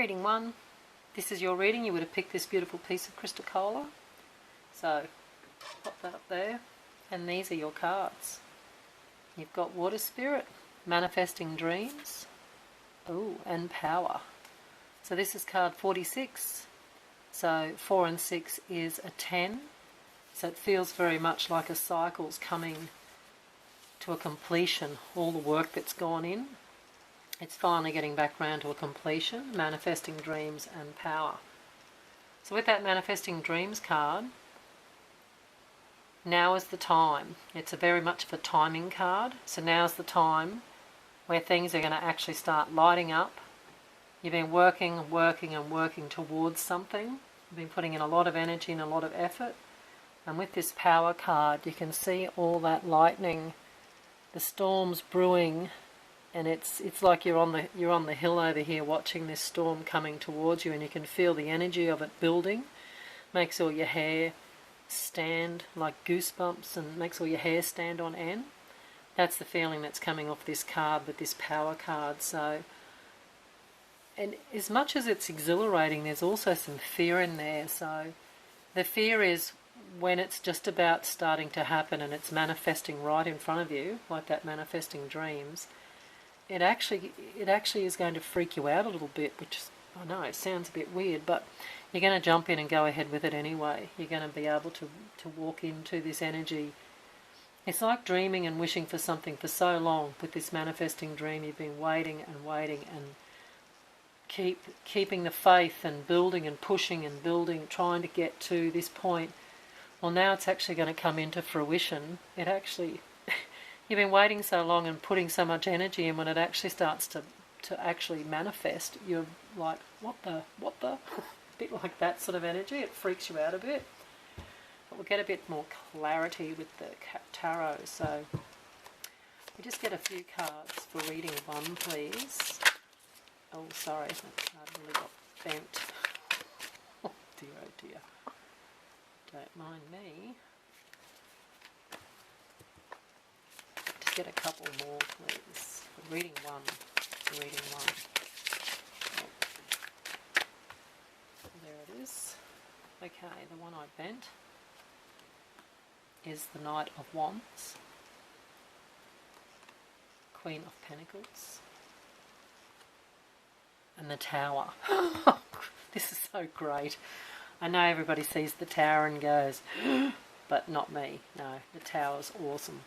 Reading 1. This is your reading. You would have picked this beautiful piece of Chrysocolla. So, pop that up there. And these are your cards. You've got Water Spirit, Manifesting Dreams, and Power. So this is card 46. So 4 and 6 is a 10. So it feels very much like a cycle's coming to a completion. All the work that's gone in, it's finally getting back round to a completion. Manifesting Dreams and Power. So with that Manifesting Dreams card, now is the time. It's a very much of a timing card. So now's the time where things are going to actually start lighting up. You've been working and working and working towards something. You've been putting in a lot of energy and a lot of effort. And with this Power card, you can see all that lightning, the storms brewing, and it's like you're on the hill over here watching this storm coming towards you, and you can feel the energy of it building. Makes all your hair stand like goosebumps and makes all your hair stand on end. That's the feeling that's coming off this card with this Power card. So, and as much as it's exhilarating, there's also some fear in there. So the fear is when it's just about starting to happen and it's manifesting right in front of you, like that Manifesting Dreams, it actually is going to freak you out a little bit, which I know it sounds a bit weird, but you're going to jump in and go ahead with it anyway. You're going to be able to walk into this energy. It's like dreaming and wishing for something for so long. With this manifesting dream, you've been waiting and waiting and keeping the faith and building and pushing and building, trying to get to this point. Well, now it's actually going to come into fruition. It actually, you've been waiting so long and putting so much energy in, when it actually starts to actually manifest, you're like, what the? A bit like that sort of energy. It freaks you out a bit. But we'll get a bit more clarity with the tarot. So we just get a few cards for reading 1, please. Oh, sorry, that card really got bent. Oh dear. Don't mind me. Just get a couple more, please. For reading 1. There it is. Okay, the one I bent is the Knight of Wands, Queen of Pentacles, and the Tower. This is so great. I know everybody sees the Tower and goes, but not me. No, the Tower's awesome.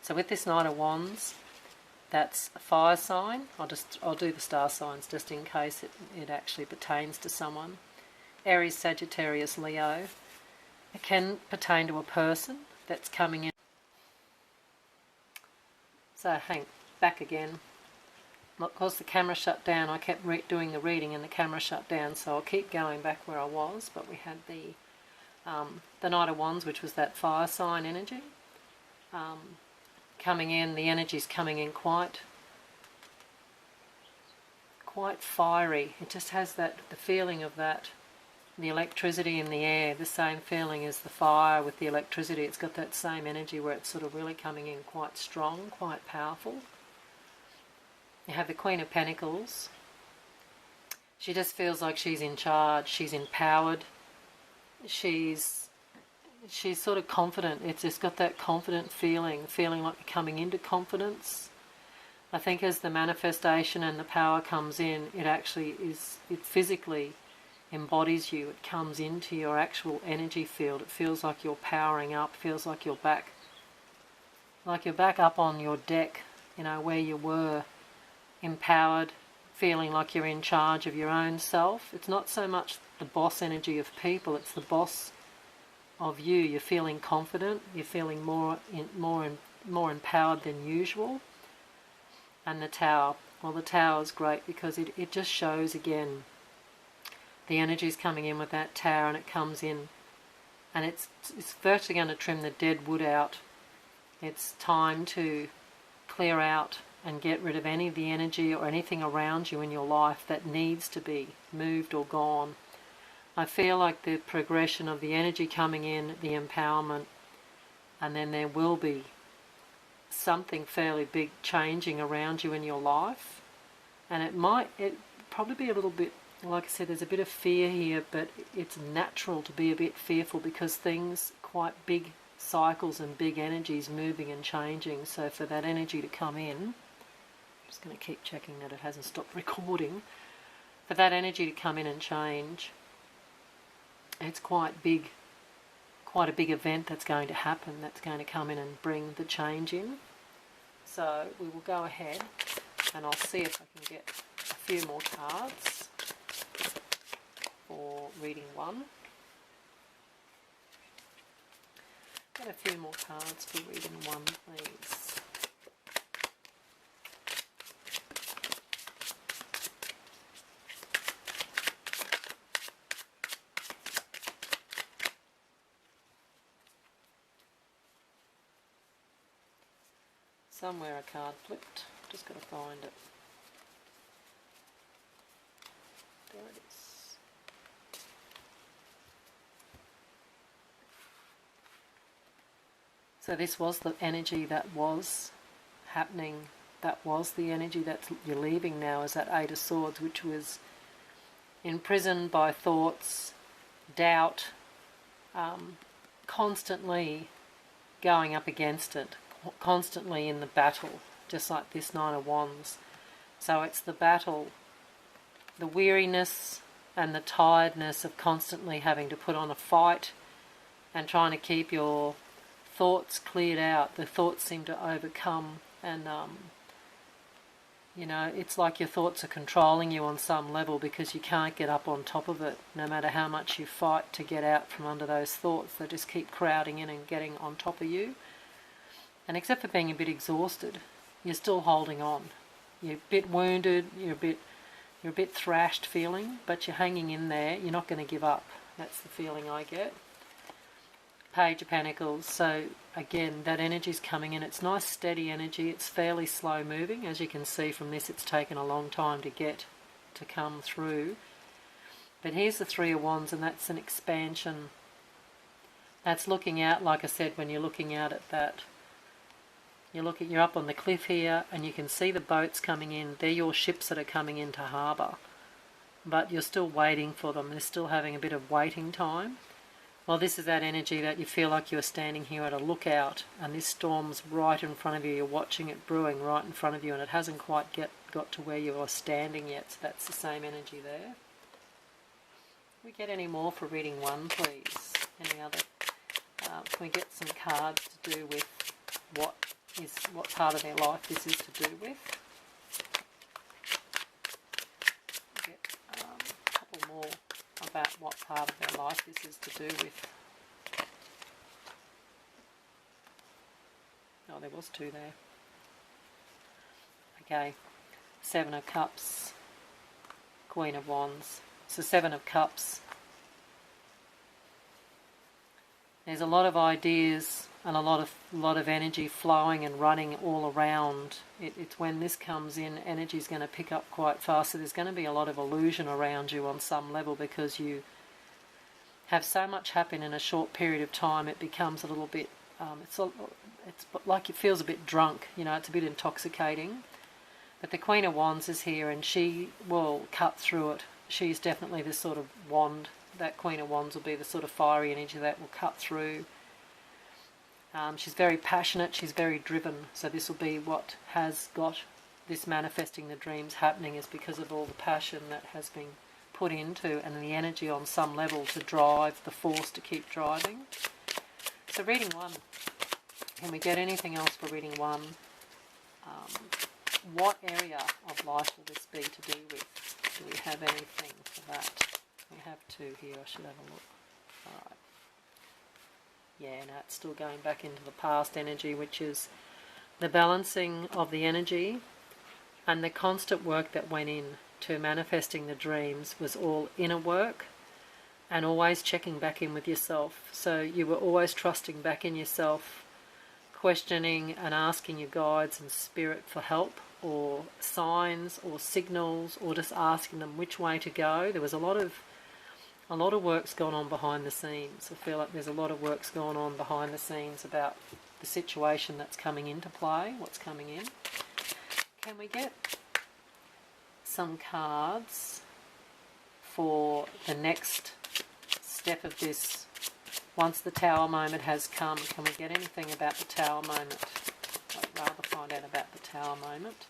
So with this Knight of Wands, that's a fire sign. I'll do the star signs just in case it actually pertains to someone. Aries, Sagittarius, Leo. It can pertain to a person that's coming in. So hang back again. Because the camera shut down, I kept doing the reading and the camera shut down, so I'll keep going back where I was. But we had the Knight of Wands, which was that fire sign energy. Coming in, the energy's coming in quite fiery. It just has the feeling of that, the electricity in the air, the same feeling as the fire with the electricity. It's got that same energy where it's sort of really coming in quite strong, quite powerful. You have the Queen of Pentacles. She just feels like she's in charge, she's empowered, she's sort of confident. It's just got that confident feeling like you're coming into confidence. I think as the manifestation and the power comes in, it physically embodies you. It comes into your actual energy field. It feels like you're powering up, feels like you're back up on your deck, where you were, empowered, feeling like you're in charge of your own self. It's not so much the boss energy of people, it's the boss of you. You're feeling confident, you're feeling more empowered than usual. And the Tower, well, the Tower is great because it just shows again the energy's coming in with that Tower, and it comes in and it's virtually going to trim the dead wood out. It's time to clear out and get rid of any of the energy or anything around you in your life that needs to be moved or gone. I feel like the progression of the energy coming in, the empowerment, and then there will be something fairly big changing around you in your life. And it probably be a little bit like I said, there's a bit of fear here, but it's natural to be a bit fearful because things, quite big cycles and big energies moving and changing. So for that energy to come in, I'm just going to keep checking that it hasn't stopped recording. For that energy to come in and change, it's quite a big event that's going to happen, that's going to come in and bring the change in. So we will go ahead and I'll see if I can get a few more cards for reading 1. Get a few more cards for reading 1, please. Somewhere a card flipped. Just got to find it. There it is. So this was the energy that was happening. That was the energy that you're leaving now, is that 8 of Swords, which was imprisoned by thoughts, doubt, constantly going up against it, constantly in the battle, just like this 9 of Wands. So it's the battle, the weariness and the tiredness of constantly having to put on a fight and trying to keep your thoughts cleared out. The thoughts seem to overcome, and you know, it's like your thoughts are controlling you on some level because you can't get up on top of it. No matter how much you fight to get out from under those thoughts, they just keep crowding in and getting on top of you. And except for being a bit exhausted, you're still holding on. You're a bit wounded, you're a bit thrashed feeling, but you're hanging in there. You're not going to give up. That's the feeling I get. Page of Pentacles. So again, that energy's coming in. It's nice steady energy. It's fairly slow moving. As you can see from this, it's taken a long time to come through. But here's the 3 of Wands, and that's an expansion. That's looking out, like I said, when you're looking out at that. You're up on the cliff here, and you can see the boats coming in. They're your ships that are coming into harbour. But you're still waiting for them. They're still having a bit of waiting time. Well, this is that energy that you feel like you're standing here at a lookout, and this storm's right in front of you. You're watching it brewing right in front of you, and it hasn't quite got to where you are standing yet. So that's the same energy there. Can we get any more for reading 1, please? Any other? Can we get some cards to do with what part of their life this is to do with? Get a couple more about what part of their life this is to do with. Oh, there was 2 there. Okay, 7 of Cups, Queen of Wands. So 7 of Cups. There's a lot of ideas and a lot of energy flowing and running all around. It's when this comes in, energy's going to pick up quite fast. So there's going to be a lot of illusion around you on some level because you have so much happen in a short period of time. It becomes a little bit, it's like it feels a bit drunk. You know, it's a bit intoxicating. But the Queen of Wands is here, and she will cut through it. She's definitely the sort of wand. That Queen of Wands will be the sort of fiery energy that will cut through. She's very passionate, she's very driven, so this will be what has got this manifesting the dreams happening, is because of all the passion that has been put into and the energy on some level to drive, the force to keep driving. So reading 1, can we get anything else for reading 1? What area of life will this be to do with? Do we have anything for that? We have 2 here, I should have a look. Alright. Yeah, no, it's still going back into the past energy, which is the balancing of the energy and the constant work that went in to manifesting the dreams was all inner work and always checking back in with yourself. So you were always trusting back in yourself, questioning and asking your guides and spirit for help or signs or signals, or just asking them which way to go. There was a lot of work's gone on behind the scenes. I feel like there's a lot of work's gone on behind the scenes about the situation that's coming into play, what's coming in. Can we get some cards for the next step of this. Once the Tower moment has come, can we get anything about the Tower moment? I'd rather find out about the Tower moment,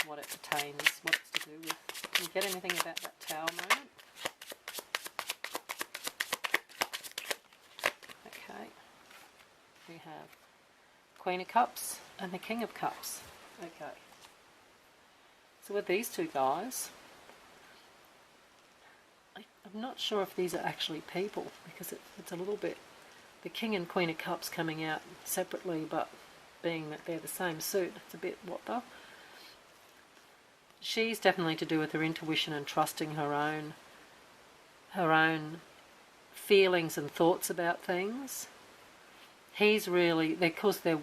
what it pertains, what it's to do with. Can we get anything about that Tower moment? Okay. We have Queen of Cups and the King of Cups. Okay. So with these two guys, I'm not sure if these are actually people, because it's a little bit, the King and Queen of Cups coming out separately, but being that they're the same suit, it's a bit what the. She's definitely to do with her intuition and trusting her own feelings and thoughts about things. He's really, because they're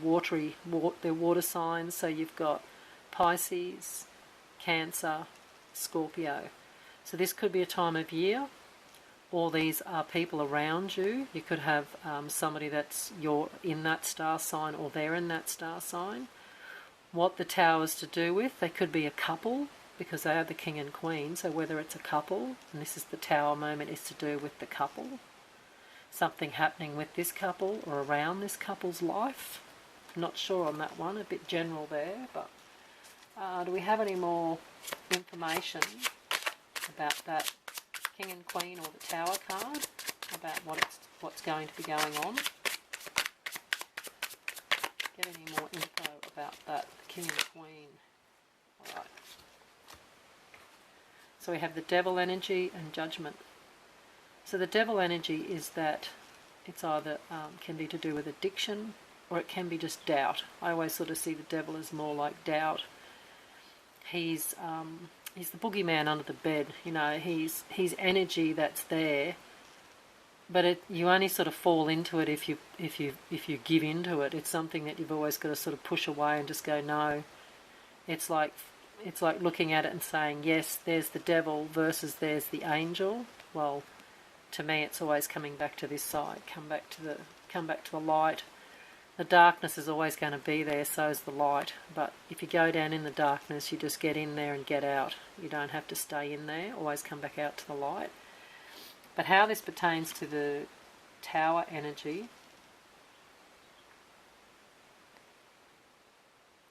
they're water signs, so you've got Pisces, Cancer, Scorpio. So this could be a time of year, or these are people around you. You could have somebody that's you're in that star sign, or they're in that star sign. What the Tower's to do with, they could be a couple, because they are the King and Queen, so whether it's a couple, and this is the Tower moment, is to do with the couple. Something happening with this couple or around this couple's life. Not sure on that one, a bit general there, but do we have any more information about that King and Queen or the Tower card, about what's going to be going on? Get any more info about that King and Queen? Alright. So we have the Devil energy and Judgment. So the Devil energy is that it's either can be to do with addiction, or it can be just doubt. I always sort of see the Devil as more like doubt. He's the boogeyman under the bed. You know, he's energy that's there, but you only sort of fall into it if you give into it. It's something that you've always got to sort of push away and just go no. It's like looking at it and saying yes, there's the devil versus there's the angel. Well, to me, it's always coming back to this side. Come back to the light. The darkness is always going to be there, so is the light. But if you go down in the darkness, you just get in there and get out. You don't have to stay in there. Always come back out to the light. But how this pertains to the Tower energy,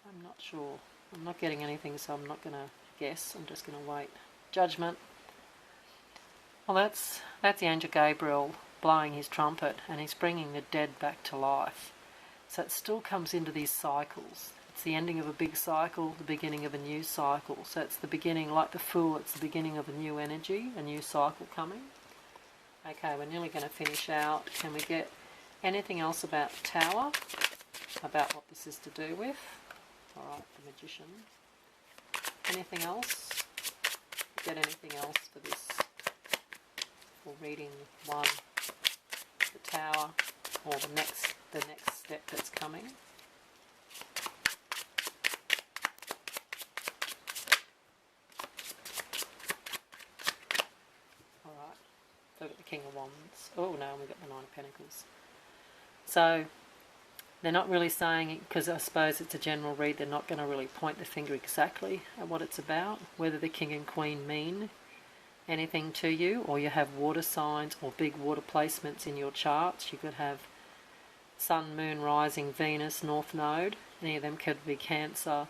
I'm not sure. I'm not getting anything, so I'm not going to guess. I'm just going to wait. Judgment. Well, that's the angel Gabriel blowing his trumpet, and he's bringing the dead back to life. So it still comes into these cycles. It's the ending of a big cycle, the beginning of a new cycle. So it's the beginning, like the Fool, it's the beginning of a new energy, a new cycle coming. Okay, we're nearly going to finish out. Can we get anything else about the Tower, about what this is to do with? Alright, the Magician. Anything else? Get anything else for this? For reading one, the Tower, or the next step that's coming. Alright, so we've got the King of Wands. Oh no, we've got the Nine of Pentacles. So they're not really saying, because I suppose it's a general read, they're not going to really point the finger exactly at what it's about, whether the King and Queen mean anything to you, or you have water signs or big water placements in your charts. You could have Sun, Moon, Rising, Venus, North Node. Any of them could be Cancer,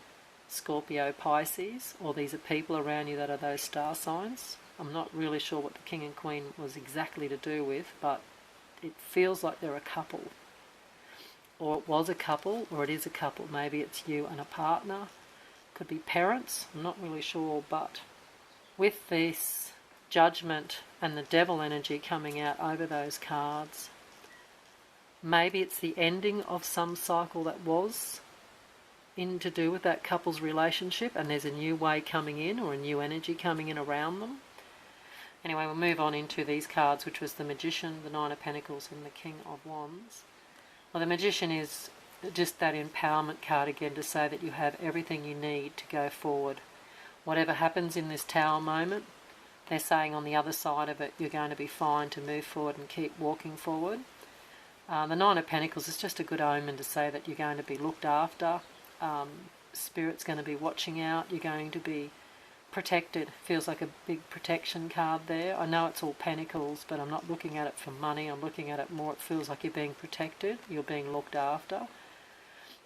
Scorpio, Pisces, or these are people around you that are those star signs. I'm not really sure what the King and Queen was exactly to do with, but it feels like they're a couple. Or it was a couple, or it is a couple. Maybe it's you and a partner. Could be parents, I'm not really sure, but with this Judgment and the Devil energy coming out over those cards, maybe it's the ending of some cycle that was in to do with that couple's relationship, and there's a new way coming in, or a new energy coming in around them. Anyway, we'll move on into these cards, which was the Magician, the Nine of Pentacles, and the King of Wands. Well, the Magician is just that empowerment card again, to say that you have everything you need to go forward. Whatever happens in this Tower moment, they're saying on the other side of it, you're going to be fine to move forward and keep walking forward. The Nine of Pentacles is just a good omen to say that you're going to be looked after. Spirit's going to be watching out. You're going to be protected. Feels like a big protection card there. I know it's all pentacles, but I'm not looking at it for money. I'm looking at it more, it feels like you're being protected, you're being looked after.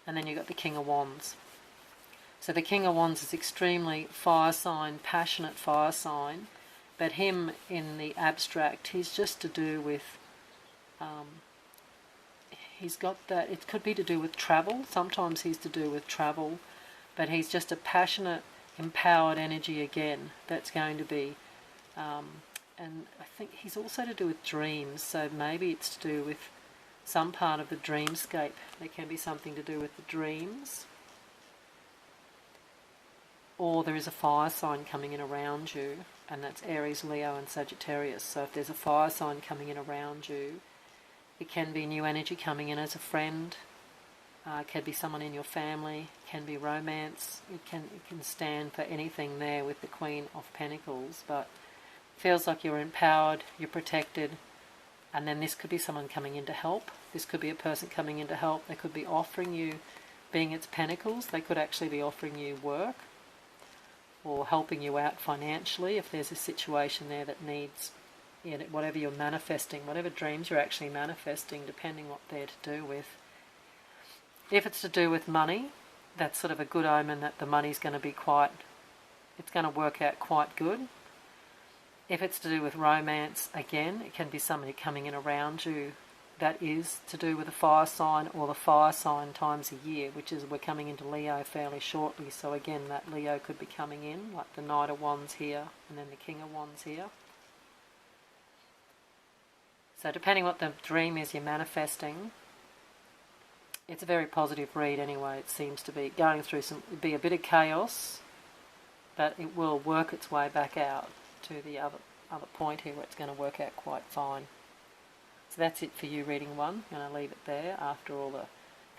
And then you've got the King of Wands. So the King of Wands is extremely fire sign, passionate fire sign, but him in the abstract, he's just to do with, he's got that, it could be to do with travel. Sometimes he's to do with travel, but he's just a passionate, empowered energy again that's going to be, and I think he's also to do with dreams, so maybe it's to do with some part of the dreamscape. There can be something to do with the dreams, or there is a fire sign coming in around you, and that's Aries, Leo and Sagittarius. So if there's a fire sign coming in around you, it can be new energy coming in as a friend. It can be someone in your family, it can be romance, it can stand for anything there with the Queen of Pentacles, but it feels like you're empowered, you're protected, and then this could be someone coming in to help. This could be a person coming in to help. They could be offering you, being its Pentacles, they could actually be offering you work or helping you out financially if there's a situation there that needs, you know, whatever you're manifesting, whatever dreams you're actually manifesting, depending what they're to do with. If it's to do with money, that's sort of a good omen that the money's going to be it's going to work out quite good. If it's to do with romance, again, it can be somebody coming in around you that is to do with a fire sign, or the fire sign times a year, which is, we're coming into Leo fairly shortly, so again, that Leo could be coming in, like the Knight of Wands here, and then the King of Wands here. So depending what the dream is you're manifesting, it's a very positive read anyway. It seems to be going through be a bit of chaos, but it will work its way back out to the other point here where it's going to work out quite fine. So that's it for you, reading one. I'm going to leave it there after all the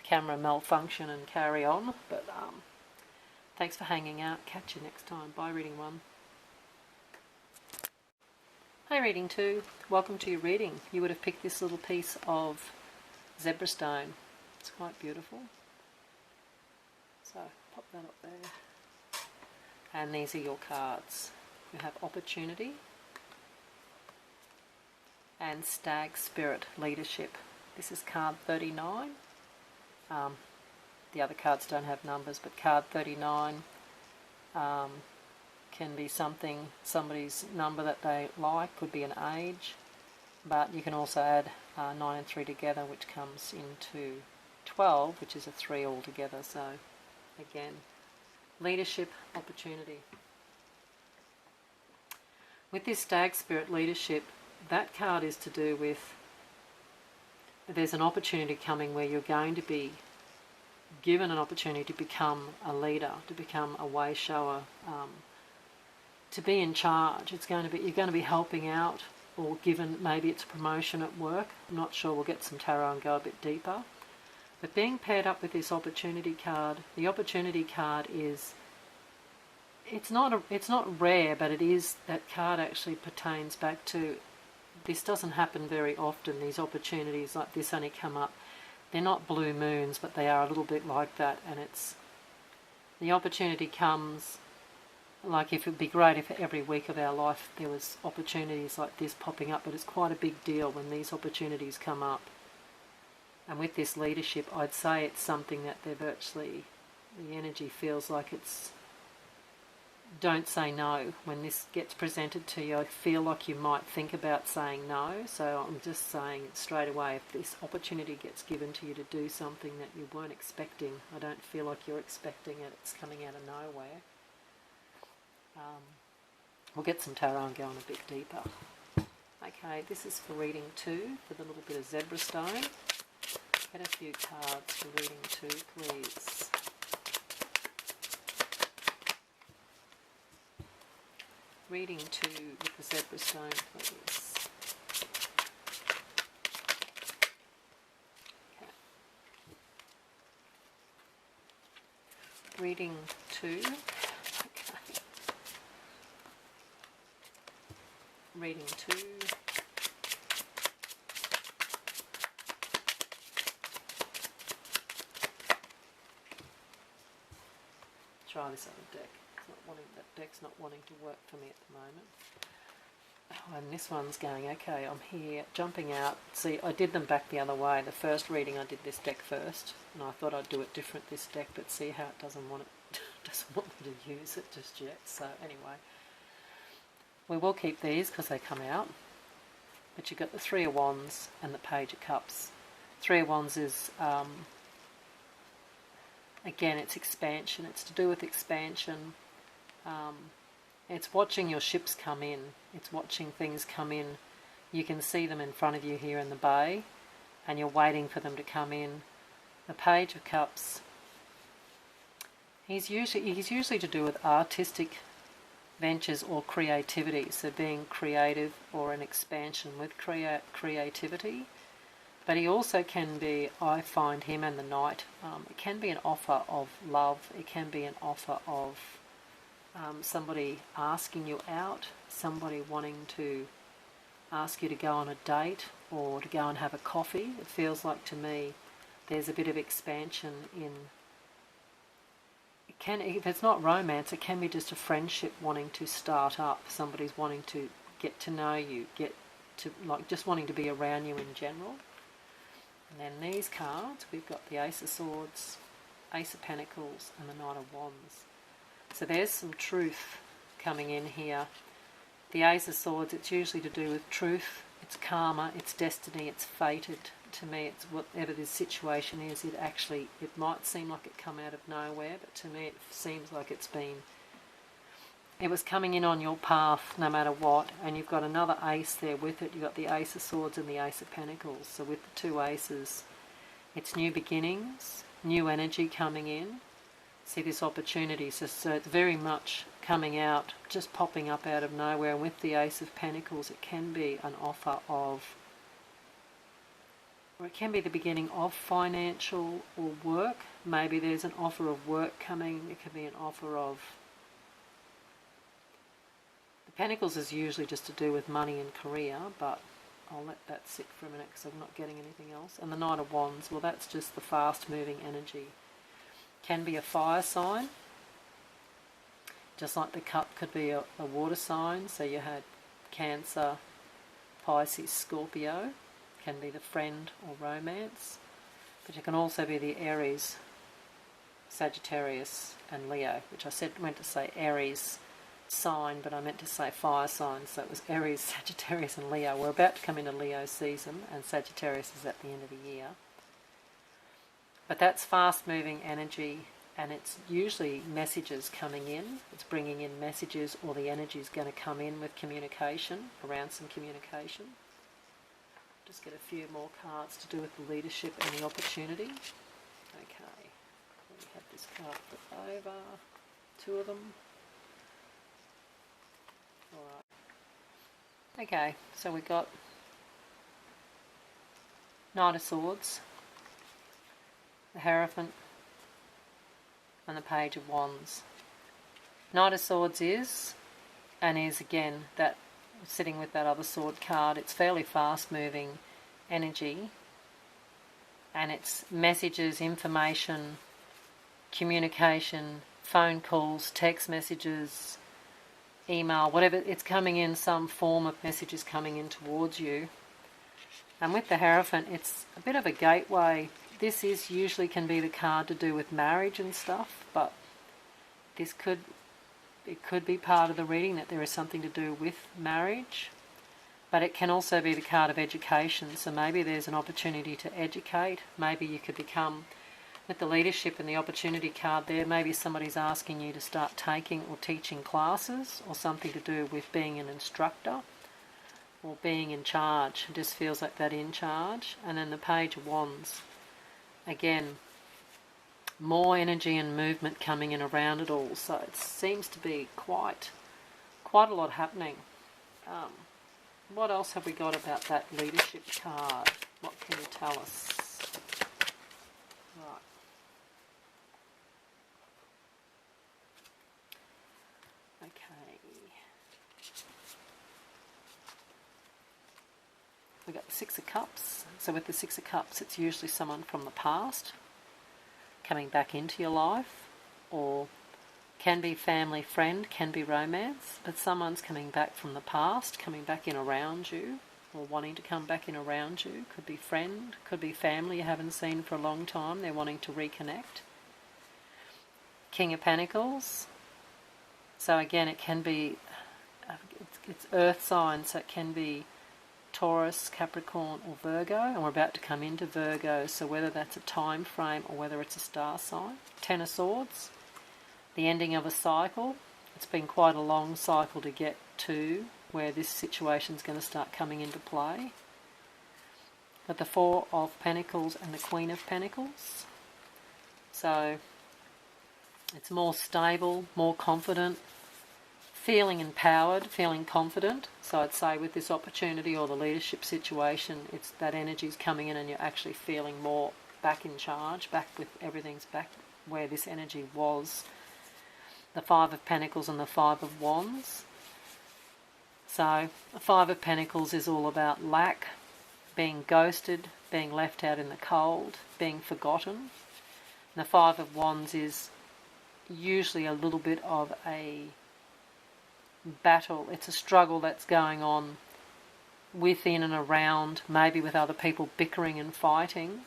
camera malfunction and carry on. But thanks for hanging out. Catch you next time. Bye, reading one. Hi, reading two. Welcome to your reading. You would have picked this little piece of ZebraStone. It's quite beautiful. So pop that up there. And these are your cards. You have Opportunity and Stag Spirit, Leadership. This is card 39. The other cards don't have numbers, but card 39 can be somebody's number that they like, could be an age, but you can also add 9 and 3 together, which comes into 12, which is a 3 altogether. So again, leadership, opportunity. With this Stag Spirit, leadership, that card is to do with, there's an opportunity coming where you're going to be given an opportunity to become a leader, to become a way shower, to be in charge. You're going to be helping out, or given, maybe it's a promotion at work. I'm not sure. We'll get some tarot and go a bit deeper. But being paired up with this opportunity card, the opportunity card is, it's not rare, but it is, that card actually pertains back to, this doesn't happen very often. These opportunities like this only come up. They're not blue moons, but they are a little bit like that. And it's, the opportunity comes, like, if it'd be great if every week of our life there was opportunities like this popping up, but it's quite a big deal when these opportunities come up. And with this leadership, I'd say it's something that they're virtually, the energy feels like it's, don't say no. When this gets presented to you, I feel like you might think about saying no. So I'm just saying straight away, if this opportunity gets given to you to do something that you weren't expecting, I don't feel like you're expecting it, it's coming out of nowhere. We'll get some tarot and go on a bit deeper. Okay, this is for reading 2, with a little bit of ZebraStone. Get a few cards for reading 2, please. Reading 2 with the ZebraStone, please. Okay. Reading 2. Okay. Reading 2. Try this other deck. That deck's not wanting to work for me at the moment. Oh, and this one's going, okay, I'm here, jumping out. See, I did them back the other way. The first reading I did this deck first, and I thought I'd do it different this deck, but see how it doesn't want me to use it just yet. So anyway, we will keep these because they come out. But you've got the Three of Wands and the Page of Cups. Three of Wands is, again, it's expansion. It's to do with expansion. It's watching your ships come in. It's watching things come in. You can see them in front of you here in the bay, and you're waiting for them to come in. The Page of Cups, he's usually to do with artistic ventures or creativity, so being creative or an expansion with creativity. But he also can be, I find him and the Knight, it can be an offer of love, it can be an offer of somebody asking you out, somebody wanting to ask you to go on a date or to go and have a coffee. It feels like to me there's a bit of expansion in, if it's not romance, it can be just a friendship wanting to start up. Somebody's wanting to get to know you, just wanting to be around you in general. And then these cards, we've got the Ace of Swords, Ace of Pentacles, and the Knight of Wands. So there's some truth coming in here. The Ace of Swords, it's usually to do with truth, it's karma, it's destiny, it's fated. To me, it's whatever this situation is, it might seem like it come out of nowhere, but to me it seems like it was coming in on your path no matter what. And you've got another ace there with it. You've got the Ace of Swords and the Ace of Pentacles. So with the two aces, it's new beginnings, new energy coming in. See this opportunity, so it's very much coming out, just popping up out of nowhere. And with the Ace of Pentacles, it can be an offer of, or it can be the beginning of financial or work. Maybe there's an offer of work coming. It could be an offer of, the Pentacles is usually just to do with money and career, but I'll let that sit for a minute because I'm not getting anything else. And the Knight of Wands, well, that's just the fast moving energy. Can be a fire sign, just like the cup could be a water sign. So you had Cancer, Pisces, Scorpio, can be the friend or romance, but it can also be the Aries, Sagittarius and Leo, which I meant to say Aries sign, but I meant to say fire sign, so it was Aries, Sagittarius and Leo. We're about to come into Leo season, and Sagittarius is at the end of the year. But that's fast-moving energy, and it's usually messages coming in. It's bringing in messages, or the energy is going to come in with communication, around some communication. Just get a few more cards to do with the leadership and the opportunity. Okay, we have this card flip over, two of them. Alright. Okay, so we've got Knight of Swords, the Hierophant, and the Page of Wands. Knight of Swords is again that sitting with that other sword card. It's fairly fast moving energy, and it's messages, information, communication, phone calls, text messages, email, whatever. It's coming in, some form of messages coming in towards you. And with the Hierophant, it's a bit of a gateway. This is usually can be the card to do with marriage and stuff, but it could be part of the reading that there is something to do with marriage. But it can also be the card of education, so maybe there's an opportunity to educate. Maybe you could become, with the leadership and the opportunity card there, maybe somebody's asking you to start taking or teaching classes, or something to do with being an instructor or being in charge. It just feels like that, in charge. And then the Page of Wands. Again, more energy and movement coming in around it all, so it seems to be quite a lot happening. What else have we got about that leadership card? What can you tell us? Right. Okay. We've got the Six of Cups. So with the Six of Cups, it's usually someone from the past coming back into your life, or Can be family, friend, can be romance, but someone's coming back from the past, coming back in around you, or wanting to come back in around you. Could be friend, could be family you haven't seen for a long time, they're wanting to reconnect. King of Pentacles. So again, it can be, it's earth signs, so it can be Taurus, Capricorn or Virgo, and we're about to come into Virgo, so whether that's a time frame or whether it's a star sign. Ten of Swords, the ending of a cycle. It's been quite a long cycle to get to where this situation is going to start coming into play. But the Four of Pentacles and the Queen of Pentacles. So it's more stable, more confident, feeling empowered, feeling confident. So I'd say with this opportunity or the leadership situation, it's that energy's coming in and you're actually feeling more back in charge, back with everything's back where this energy was. The Five of Pentacles and the Five of Wands. So the Five of Pentacles is all about lack, being ghosted, being left out in the cold, being forgotten. And the Five of Wands is usually a little bit of a battle. It's a struggle that's going on within and around, maybe with other people bickering and fighting.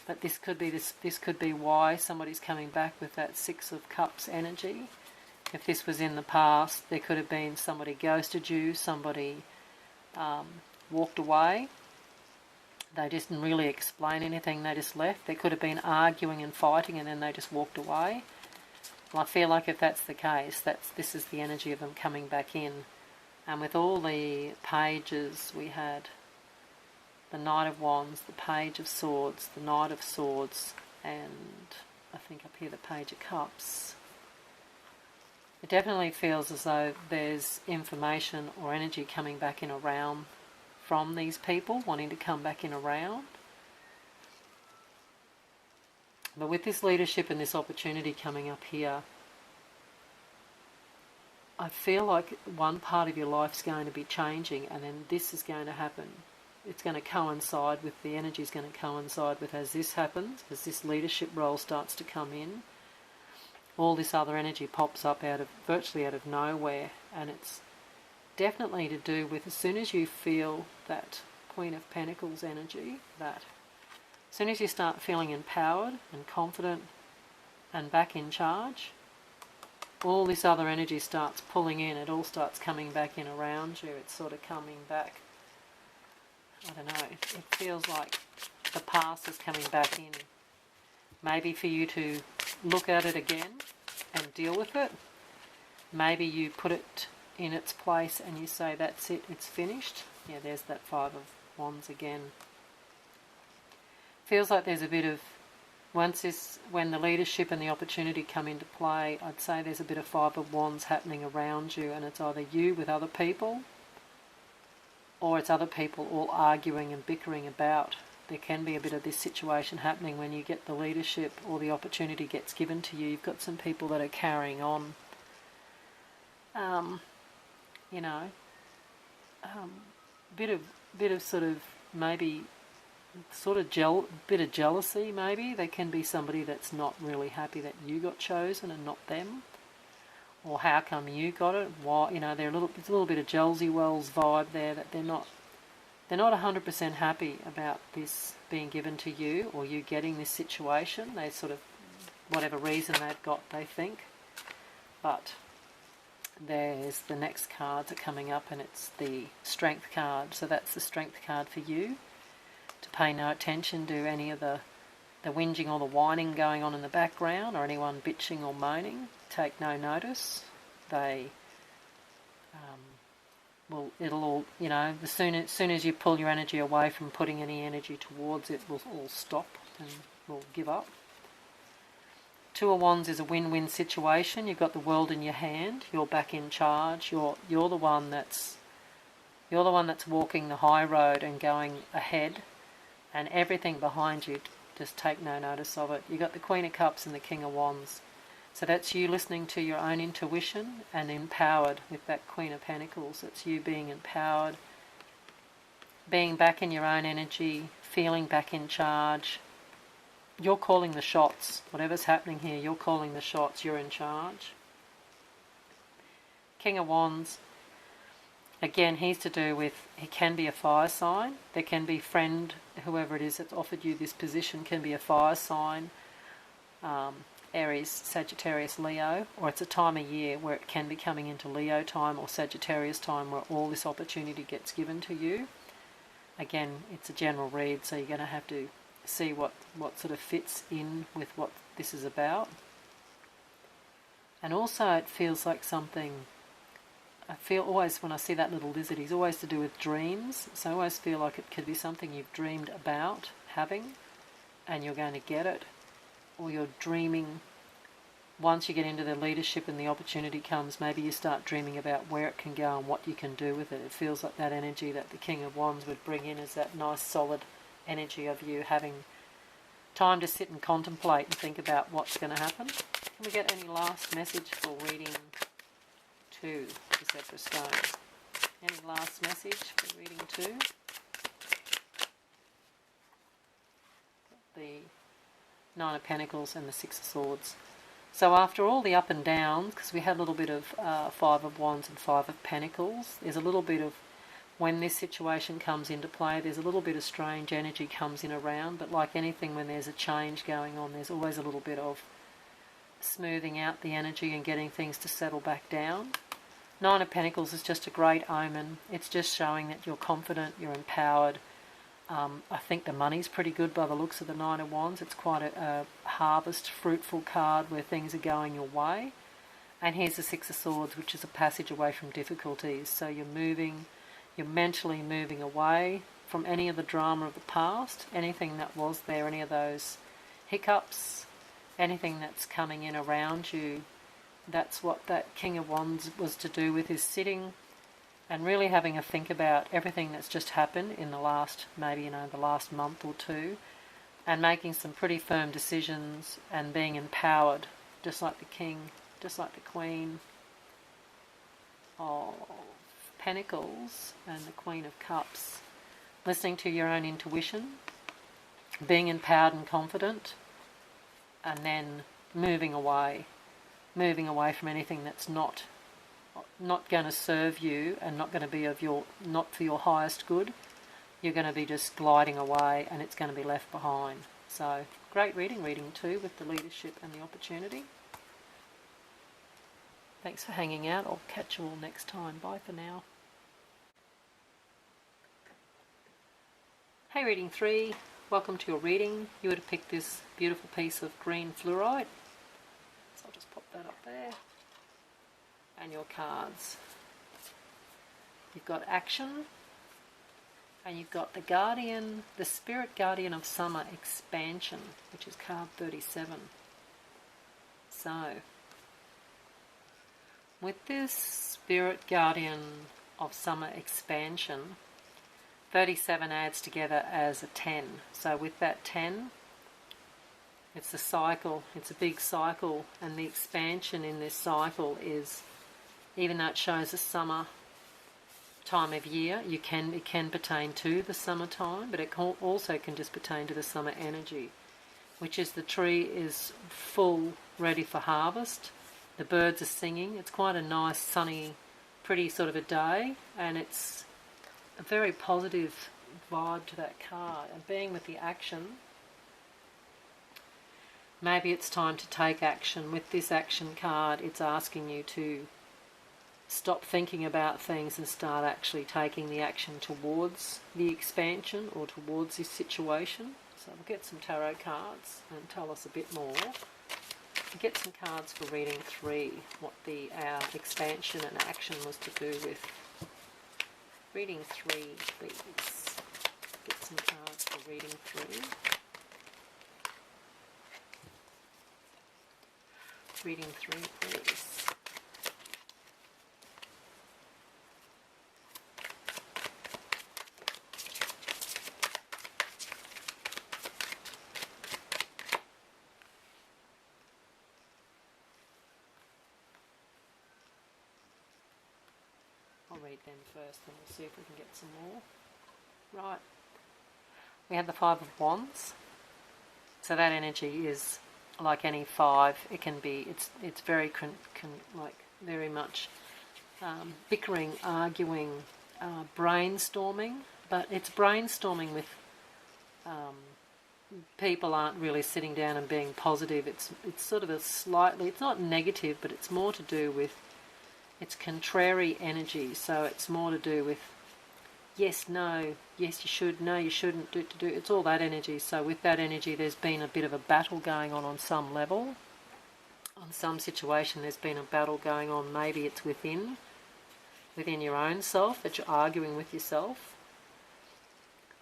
But this could be why somebody's coming back with that Six of Cups energy. If this was in the past, there could have been somebody ghosted you, somebody walked away. They didn't really explain anything, they just left. There could have been arguing and fighting and then they just walked away. Well, I feel like if that's the case, this is the energy of them coming back in. And with all the pages we had, the Knight of Wands, the Page of Swords, the Knight of Swords, and I think up here the Page of Cups. It definitely feels as though there's information or energy coming back in around from these people, wanting to come back in around. But with this leadership and this opportunity coming up here, I feel like one part of your life's going to be changing and then this is going to happen. It's going to coincide with, the energy is going to coincide with as this happens, as this leadership role starts to come in. All this other energy pops up virtually out of nowhere, and it's definitely to do with as soon as you feel that Queen of Pentacles energy, that as soon as you start feeling empowered and confident and back in charge, all this other energy starts pulling in, it all starts coming back in around you, it's sort of coming back, I don't know, it feels like the past is coming back in. Maybe for you to look at it again and deal with it. Maybe you put it in its place and you say, that's it, it's finished. Yeah, there's that Five of Wands again. Feels like there's a bit of, when the leadership and the opportunity come into play, I'd say there's a bit of Five of Wands happening around you, and it's either you with other people or it's other people all arguing and bickering about. There can be a bit of this situation happening when you get the leadership or the opportunity gets given to you. You've got some people that are carrying on, bit of sort of maybe sort of bit of jealousy maybe. There can be somebody that's not really happy that you got chosen and not them. Or how come you got it? Why, it's a little bit of Jealousy Wells vibe there, that they're not 100% happy about this being given to you or you getting this situation. They sort of, whatever reason they've got, they think. But there's the next cards are coming up and it's the Strength card. So that's the Strength card for you. To pay no attention to any of the whinging or the whining going on in the background or anyone bitching or moaning. Take no notice. They it'll all, as soon as you pull your energy away from putting any energy towards it, will all stop and will give up. Two of Wands is a win-win situation. You've got the world in your hand. You're back in charge. You're the one that's walking the high road and going ahead, and everything behind you, just take no notice of it. You've got the Queen of Cups and the King of Wands. So that's you listening to your own intuition and empowered with that Queen of Pentacles. It's you being empowered, being back in your own energy, feeling back in charge. You're calling the shots. Whatever's happening here, you're calling the shots. You're in charge. King of Wands, again, he's to do with, he can be a fire sign. There can be friend, whoever it is that's offered you this position can be a fire sign, Aries, Sagittarius, Leo, or it's a time of year where it can be coming into Leo time or Sagittarius time where all this opportunity gets given to you. Again, it's a general read, so you're going to have to see what sort of fits in with what this is about. And also it feels like something, I feel always when I see that little lizard, he's always to do with dreams, so I always feel like it could be something you've dreamed about having and you're going to get it, or you're dreaming. Once you get into the leadership and the opportunity comes, maybe you start dreaming about where it can go and what you can do with it. It feels like that energy that the King of Wands would bring in is that nice solid energy of you having time to sit and contemplate and think about what's going to happen. Can we get any last message for reading 2, the ZebraStone? Any last message for reading 2? The 9 of Pentacles and the 6 of Swords. So after all the up and downs, because we had a little bit of 5 of Wands and 5 of Pentacles, there's a little bit of, when this situation comes into play, there's a little bit of strange energy comes in around, but like anything when there's a change going on, there's always a little bit of smoothing out the energy and getting things to settle back down. 9 of Pentacles is just a great omen. It's just showing that you're confident, you're empowered. I think the money's pretty good by the looks of the 9 of Wands. It's quite a harvest, fruitful card where things are going your way. And here's the 6 of Swords, which is a passage away from difficulties. So you're mentally moving away from any of the drama of the past, anything that was there, any of those hiccups, anything that's coming in around you. That's what that King of Wands was to do with, is sitting and really having a think about everything that's just happened in the last, maybe, the last month or two, and making some pretty firm decisions and being empowered, just like the King, just like the Queen of Pentacles and the Queen of Cups. Listening to your own intuition, being empowered and confident, and then moving away from anything that's not going to serve you and not going to be not for your highest good. You're going to be just gliding away and it's going to be left behind. So great reading 2 with the leadership and the opportunity. Thanks for hanging out. I'll catch you all next time. Bye for now. Hey, reading 3. Welcome to your reading. You would have picked this beautiful piece of GreenFluorite. So I'll just pop that up there. And your cards. You've got action, and you've got the Guardian, the Spirit Guardian of Summer Expansion, which is card 37. So, with this Spirit Guardian of Summer Expansion, 37 adds together as a 10. So with that 10, it's a cycle, it's a big cycle, and the expansion in this cycle is, even though it shows a summer time of year, it can pertain to the summertime, but it also can just pertain to the summer energy, which is the tree is full, ready for harvest. The birds are singing. It's quite a nice, sunny, pretty sort of a day, and it's a very positive vibe to that card. And being with the action, maybe it's time to take action. With this action card, it's asking you to stop thinking about things and start actually taking the action towards the expansion or towards this situation. So we'll get some tarot cards and tell us a bit more. We'll get some cards for reading 3, what our expansion and action was to do with. Reading 3, please. Get some cards for reading 3. Reading 3, please. I'll read them first, and we'll see if we can get some more. Right. We had the 5 of Wands. So that energy is like any 5. It can be. It's very very much bickering, arguing, brainstorming, but it's brainstorming with people aren't really sitting down and being positive. It's sort of a slightly, it's not negative, but it's more to do with, it's contrary energy, so it's more to do with yes, no, yes you should, no you shouldn't, do. It's all that energy. So with that energy there's been a bit of a battle going on some level. On some situation there's been a battle going on, maybe it's within your own self, that you're arguing with yourself.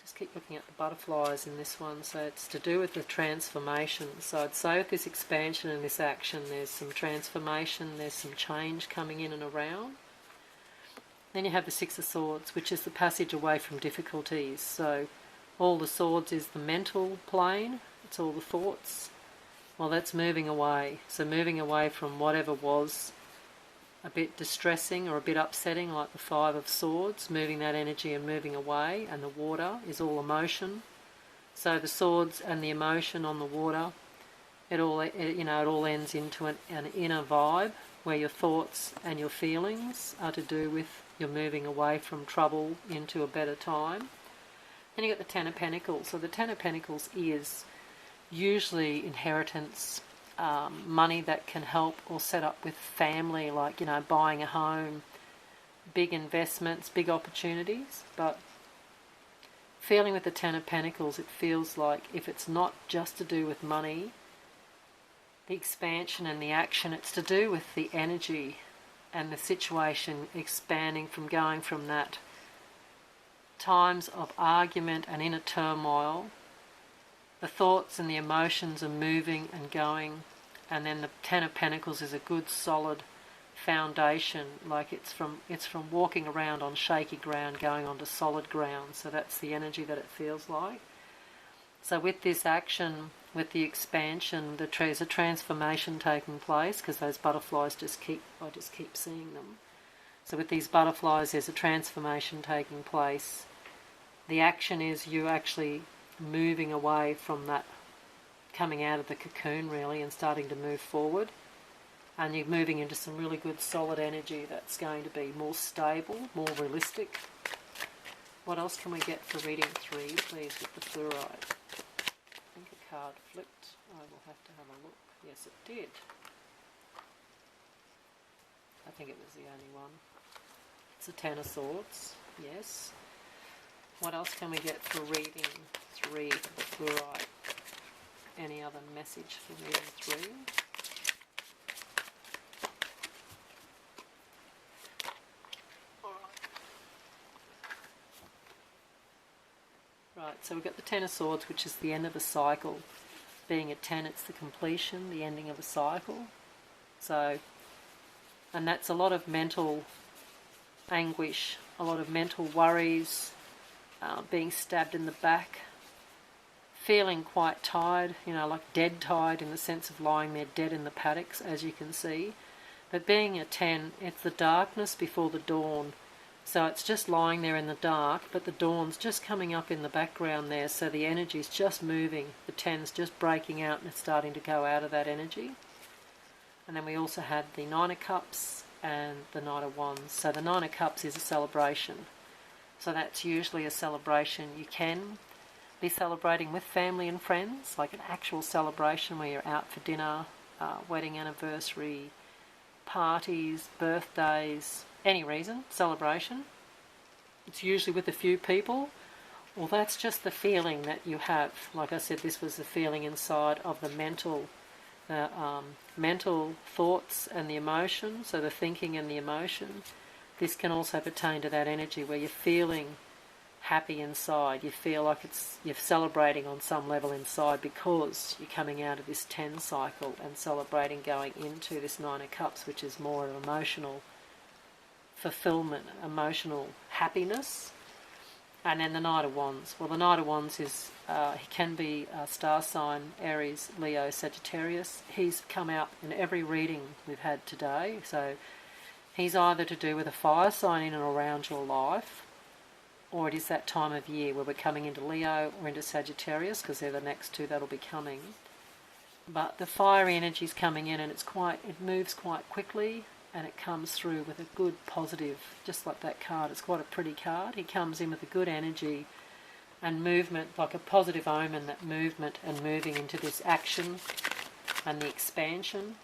Just keep looking at the butterflies in this one. So it's to do with the transformation. So I'd say with this expansion and this action there's some transformation, there's some change coming in and around. Then you have the Six of Swords, which is the passage away from difficulties. So all the swords is the mental plane, it's all the thoughts. Well, that's moving away. So moving away from whatever was a bit distressing or a bit upsetting, like the Five of Swords, moving that energy and moving away. And the water is all emotion. So the swords and the emotion on the water, it all ends into an inner vibe where your thoughts and your feelings are to do with you're moving away from trouble into a better time. Then you've got the Ten of Pentacles. So the Ten of Pentacles is usually inheritance, money that can help or set up with family, like, buying a home, big investments, big opportunities. But feeling with the Ten of Pentacles, it feels like if it's not just to do with money, the expansion and the action, it's to do with the energy and the situation expanding from going from that times of argument and inner turmoil. The thoughts and the emotions are moving and going, and then the Ten of Pentacles is a good solid foundation, like it's from walking around on shaky ground going onto solid ground. So that's the energy that it feels like. So with this action, with the expansion, there's a transformation taking place, because those butterflies I just keep seeing them. So with these butterflies there's a transformation taking place. The action is you actually moving away from that, coming out of the cocoon really and starting to move forward, and you're moving into some really good solid energy that's going to be more stable, more realistic. What else can we get for reading 3, please, with the fluorite? I think a card flipped. I will have to have a look. Yes, it did. I think it was the only one. It's a Ten of Swords, yes. What else can we get for reading 3 for the fluorite? Any other message for reading 3? Right, so we've got the Ten of Swords, which is the end of a cycle. Being a 10, it's the completion, the ending of a cycle. So, and that's a lot of mental anguish, a lot of mental worries, being stabbed in the back, feeling quite tired, like dead tired, in the sense of lying there dead in the paddocks, as you can see. But being a 10, it's the darkness before the dawn. So it's just lying there in the dark, but the dawn's just coming up in the background there, so the energy's just moving. The 10's just breaking out and it's starting to go out of that energy. And then we also had the Nine of Cups and the Knight of Wands. So the Nine of Cups is a celebration. So that's usually a celebration. You can be celebrating with family and friends, like an actual celebration where you're out for dinner, wedding anniversary, parties, birthdays, any reason, celebration. It's usually with a few people. Well, that's just the feeling that you have. Like I said, this was the feeling inside of the mental thoughts and the emotion, so the thinking and the emotion. This can also pertain to that energy where you're feeling happy inside. You feel like you're celebrating on some level inside, because you're coming out of this 10 cycle and celebrating going into this Nine of Cups, which is more of emotional fulfillment, emotional happiness. And then the Knight of Wands. Well, the Knight of Wands is, he can be a star sign, Aries, Leo, Sagittarius. He's come out in every reading we've had today. So he's either to do with a fire sign in and around your life, or it is that time of year where we're coming into Leo or into Sagittarius, because they're the next two that'll be coming. But the fiery energy is coming in, and it moves quite quickly. and it comes through with a good positive, just like that card. It's quite a pretty card. He comes in with a good energy and movement, like a positive omen, that movement and moving into this action and the expansion.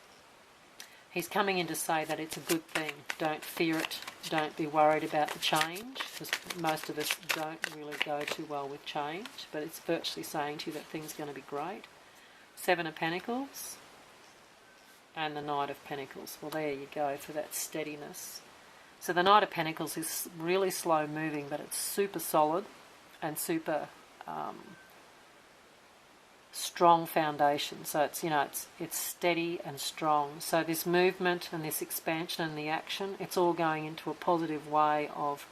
He's coming in to say that it's a good thing. Don't fear it. Don't be worried about the change, because most of us don't really go too well with change, but it's virtually saying to you that things are going to be great. Seven of Pentacles and the Knight of Pentacles. Well, there you go for that steadiness. So the Knight of Pentacles is really slow moving, but it's super solid and super strong foundation. So it's, you know, it's steady and strong. So this movement and this expansion and the action, it's all going into a positive way of,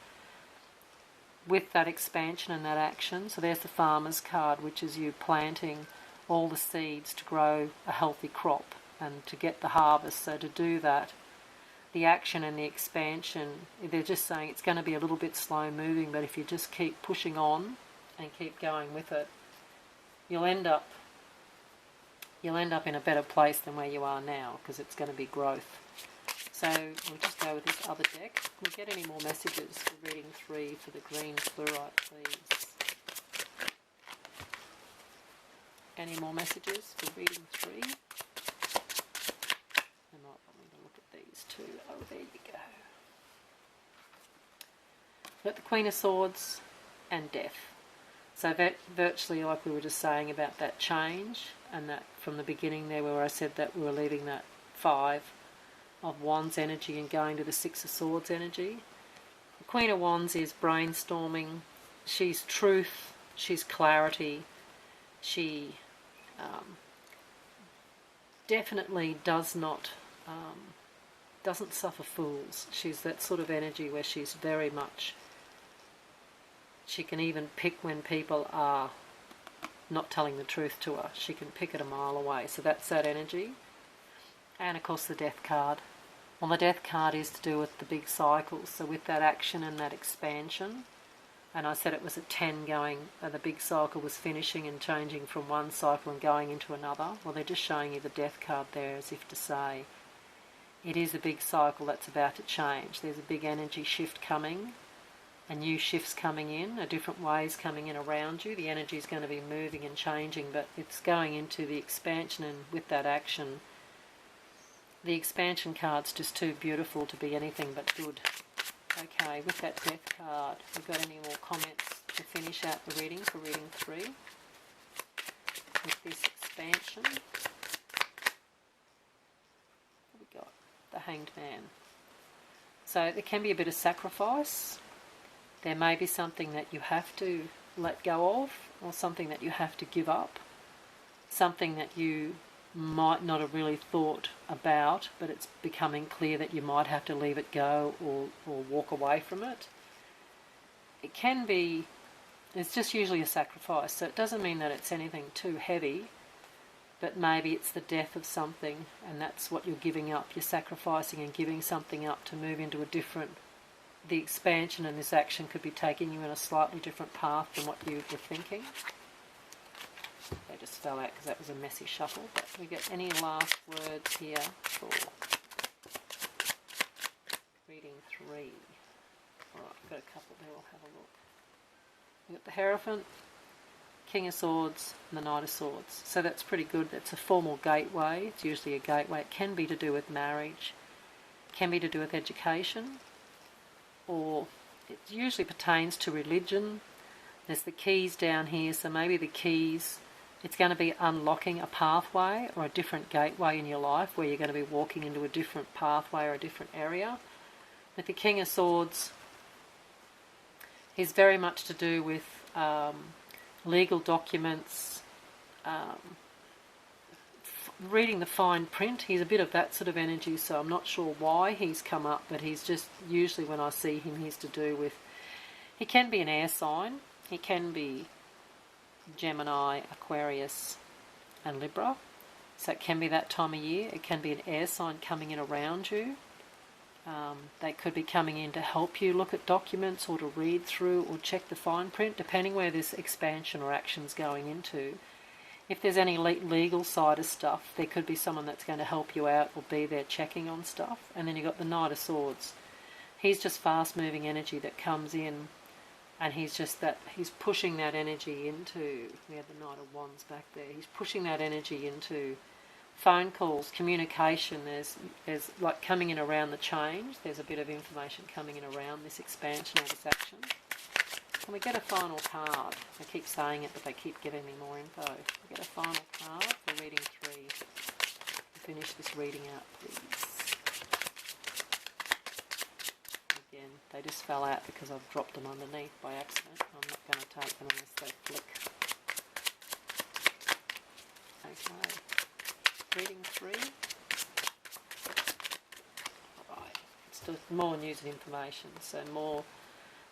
with that expansion and that action. So there's the Farmer's card, which is you planting all the seeds to grow a healthy crop and to get the harvest. So to do that, the action and the expansion, they're just saying it's going to be a little bit slow moving, but if you just keep pushing on and keep going with it, you'll end up in a better place than where you are now, because it's going to be growth. So we'll just go with this other deck. Can we get any more messages for reading 3 for the GreenFluorite, please? Any more messages for reading 3? I might want me to look at these two. Oh, there you go. Got the Queen of Swords and Death. So virtually, like we were just saying about that change, and that from the beginning there where I said that we were leaving that 5 of Wands energy and going to the 6 of Swords energy. The Queen of Wands is brainstorming. She's truth. She's clarity. She definitely doesn't suffer fools. She's that sort of energy where she's very much, she can even pick when people are not telling the truth to her. She can pick it a mile away. So that's that energy. And of course the Death card. Well, the Death card is to do with the big cycles. So with that action and that expansion, and I said it was a 10 going, the big cycle was finishing and changing from one cycle and going into another. Well, they're just showing you the Death card there as if to say it is a big cycle that's about to change. There's a big energy shift coming, and new shifts coming in, different ways coming in around you. The energy is going to be moving and changing, but it's going into the expansion, and with that action, the expansion card's just too beautiful to be anything but good. Okay, with that Death card, we've got any more comments to finish out the reading for reading 3? With this expansion, what have we got? The Hanged Man. So there can be a bit of sacrifice. There may be something that you have to let go of, or something that you have to give up, something that you might not have really thought about, but it's becoming clear that you might have to leave it go or walk away from it. It can be, it's just usually a sacrifice, so it doesn't mean that it's anything too heavy, but maybe it's the death of something, and that's what you're giving up. You're sacrificing and giving something up to move into a different, the expansion and this action could be taking you in a slightly different path than what you were thinking. They just fell out because that was a messy shuffle. But we get any last words here for reading 3. Alright, we've got a couple there, we'll have a look. We've got the Hierophant, King of Swords, and the Knight of Swords. So that's pretty good. That's a formal gateway. It's usually a gateway. It can be to do with marriage, can be to do with education, or it usually pertains to religion. There's the keys down here, so maybe the keys, it's going to be unlocking a pathway or a different gateway in your life where you're going to be walking into a different pathway or a different area. With the King of Swords, he's very much to do with legal documents, reading the fine print. He's a bit of that sort of energy, so I'm not sure why he's come up, but he's just, usually when I see him, he's to do with, he can be an air sign, he can be Gemini, Aquarius and Libra, so it can be that time of year. It can be an air sign coming in around you. They could be coming in to help you look at documents or to read through or check the fine print, depending where this expansion or action's going into. If there's any legal side of stuff, there could be someone that's going to help you out or be there checking on stuff. And then you've got the Knight of Swords. He's just fast-moving energy that comes in, and he's pushing that energy into, we have the Knight of Wands back there, he's pushing that energy into phone calls, communication. There's like coming in around the change. There's a bit of information coming in around this expansion or this action. Can we get a final card? I keep saying it, but they keep giving me more info. Can we get a final card for reading 3? Finish this reading out, please. Again, they just fell out because I've dropped them underneath by accident. I'm not going to take them unless they flick. Okay. Reading 3. Alright. It's just more news and information. So more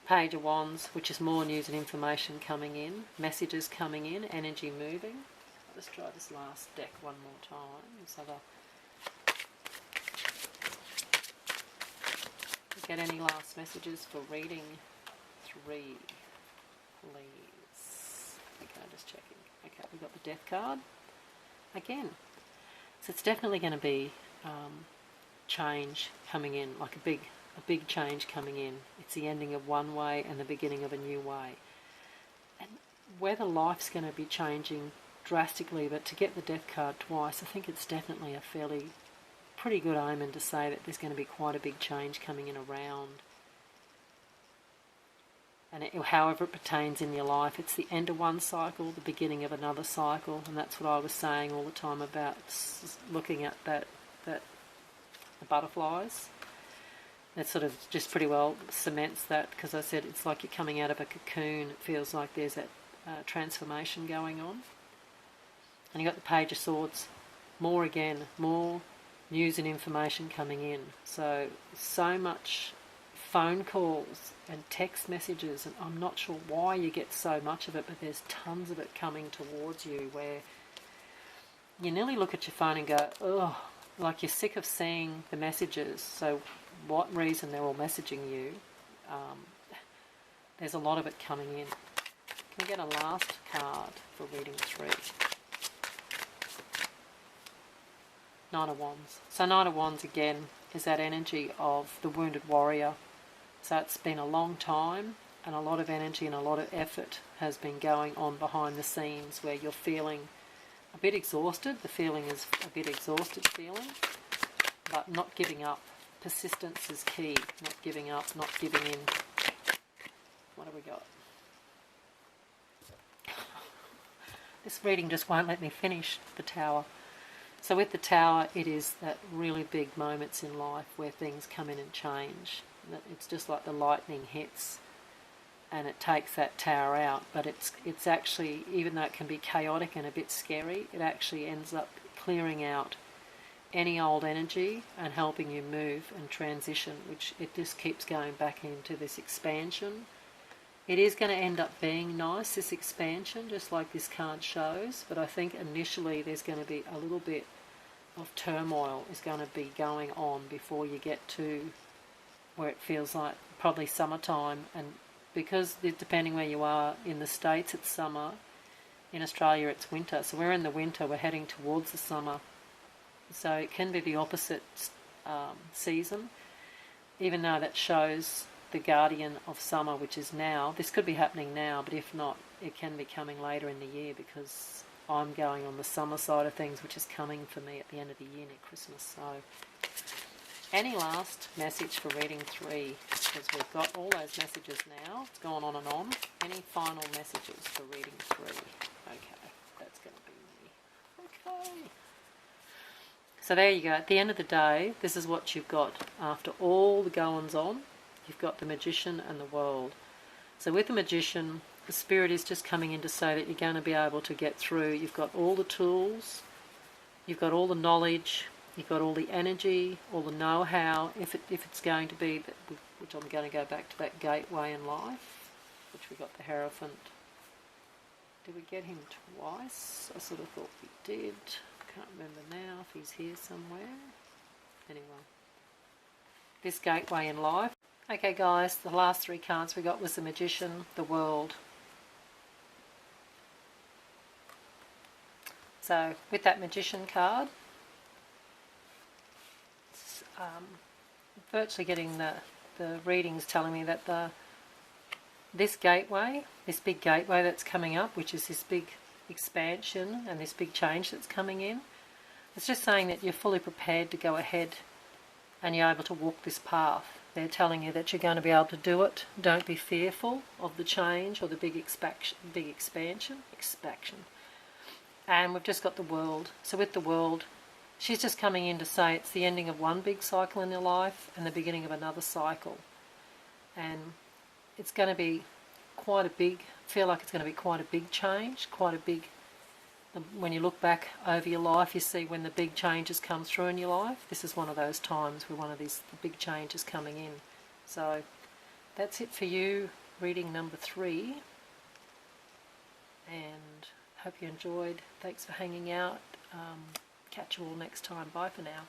Page of Wands, which is more news and information coming in, messages coming in, energy moving. Let's try this last deck one more time. Let's have get any last messages for reading 3, please. Okay, just checking. Okay, we've got the Death card again. So it's definitely going to be change coming in, like a big change coming in. It's the ending of one way and the beginning of a new way. And whether life's going to be changing drastically, but to get the Death card twice, I think it's definitely a pretty good omen to say that there's going to be quite a big change coming in around. And however it pertains in your life, it's the end of one cycle, the beginning of another cycle, and that's what I was saying all the time about looking at the butterflies. That sort of just pretty well cements that, because I said it's like you're coming out of a cocoon. It feels like there's that transformation going on. And you got the Page of Swords. More news and information coming in. So much phone calls and text messages, and I'm not sure why you get so much of it, but there's tons of it coming towards you where you nearly look at your phone and go, oh, like you're sick of seeing the messages. So what reason they're all messaging you, there's a lot of it coming in. Can we get a last card for reading 3? Knight of Wands. So Knight of Wands again is that energy of the wounded warrior. So it's been a long time, and a lot of energy and a lot of effort has been going on behind the scenes where you're feeling a bit exhausted. The feeling is a bit exhausted feeling, but not giving up. Persistence is key. Not giving up, not giving in. What have we got? This reading just won't let me finish the Tower. So with the Tower, it is that really big moments in life where things come in and change. It's just like the lightning hits and it takes that Tower out. But it's actually, even though it can be chaotic and a bit scary, it actually ends up clearing out any old energy and helping you move and transition, which it just keeps going back into this expansion. It is going to end up being nice, this expansion, just like this card shows, but I think initially there's going to be a little bit of turmoil is going to be going on before you get to where it feels like probably summertime. And because depending where you are, in the States it's summer, in Australia it's winter, so we're in the winter, we're heading towards the summer. So it can be the opposite season, even though that shows the guardian of summer, which is now. This could be happening now, but if not, it can be coming later in the year, because I'm going on the summer side of things, which is coming for me at the end of the year near Christmas. So any last message for reading 3? Because we've got all those messages now. It's gone on and on. Any final messages for reading 3? Okay, that's going to be me. Okay. So there you go. At the end of the day, this is what you've got. After all the goings on, you've got the Magician and the World. So with the Magician, the Spirit is just coming in to say that you're going to be able to get through. You've got all the tools, you've got all the knowledge, you've got all the energy, all the know-how, if it's going to be, which I'm going to go back to that gateway in life, which we got the Hierophant. Did we get him twice? I sort of thought we did. Can't remember now if he's here somewhere. Anyway, this gateway in life. Okay guys, the last 3 cards we got was the Magician, the World. So with that Magician card, it's, virtually getting the readings telling me that this gateway, this big gateway that's coming up, which is this big expansion and this big change that's coming in, it's just saying that you're fully prepared to go ahead and you're able to walk this path. They're telling you that you're going to be able to do it. Don't be fearful of the change or the big expansion. And we've just got the World. So with the World, she's just coming in to say it's the ending of one big cycle in your life and the beginning of another cycle. And it's going to be quite a big, feel like it's going to be quite a big change, quite a big, when you look back over your life, you see when the big changes come through in your life. This is one of those times where one of these the big changes coming in. So that's it for you, reading number 3. And hope you enjoyed. Thanks for hanging out. Catch you all next time. Bye for now.